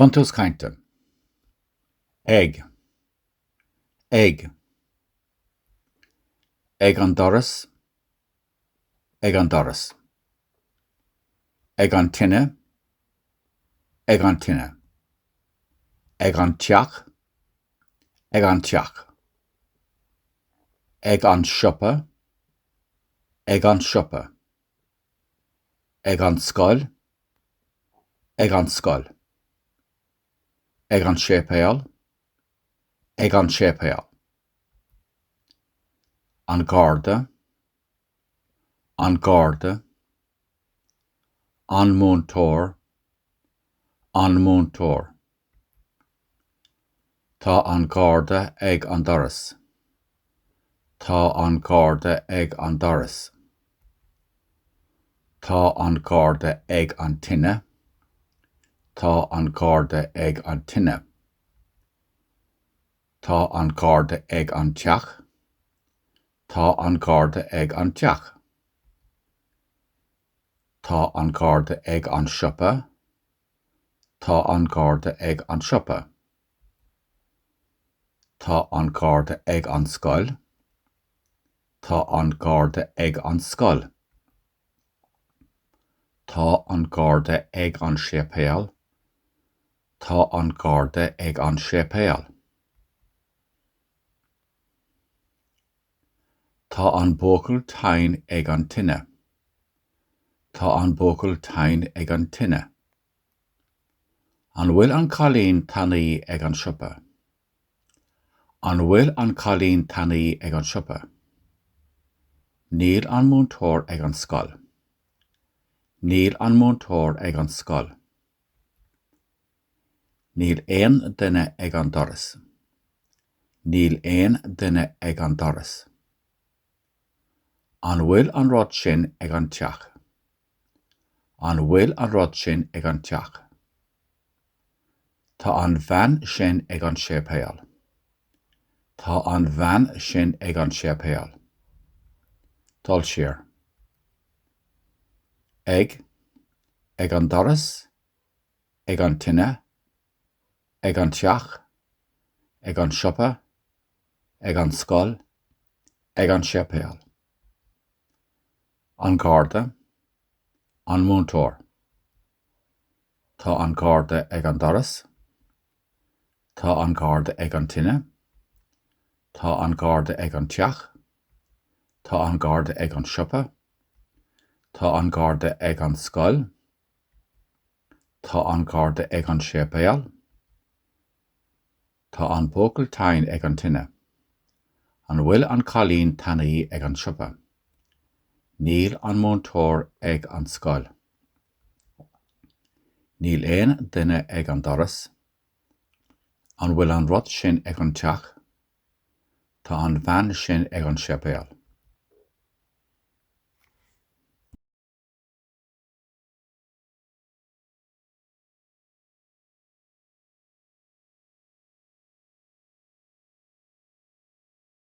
Buntus cainte. Egg. Egg. Egg an doras. Egg an doras. Egg an tinne. Egg an tinne. Egg an tiach. Egg an tiach. Egg an shopper. Egg an shopper. Egg an skull. Egg an skull. Egg an shepeal. Egg an shepeal. An garda. An garda. An montor. An montor. Tá an garda ag an doras. Tá an garda ag an doras. Tá an garda ag an tinne. Tá an garda ag an tinne. Tá an garda ag an tiach. Tá an garda ag an tiach. Tá an garda ag an shopper. Tá an garda ag an shopper. Tá an garda ag an skull. Tá an garda ag an skull. Tá an garda ag an shepeal. Tá an garda ag an shepeal. Tá an bócail tain ag an tinne. Tá an bócail tain ag an tinne. An bhfuil an cailín tanaí ag an shopper. An bhfuil an cailín tanaí ag an shopper. Níl an montór ag an skull. Níl an montór ag an skull. Níl éon duine ag an doras. Níl éon duine ag an doras. An bhfuil an rud sin ag an tiach. An bhfuil an rud sin ag an tiach. Tá an bhean sin ag an shepeal. Tá an bhean sin ag an shepeal. Dul siar. Egg. Ag an doras. Ag an tinne. Ag an tiach. Ag an shopper. Ag an skull. Ag an shepeal. An garda. An montór. Tá an garda ag an doras. Tá an garda ag an tinne. Tá an garda ag an tiach. Tá an garda ag an shopper. Tá an garda ag an skull. Tá an garda ag an shepeal. Tá an bócail tain ag an tinne. An bhfuil an cailín tanaí ag an shopper. Níl an montór ag an skull. Níl éon duine ag an doras. An bhfuil an rud sin ag an tiach. Tá an bhean sin ag an shepeal.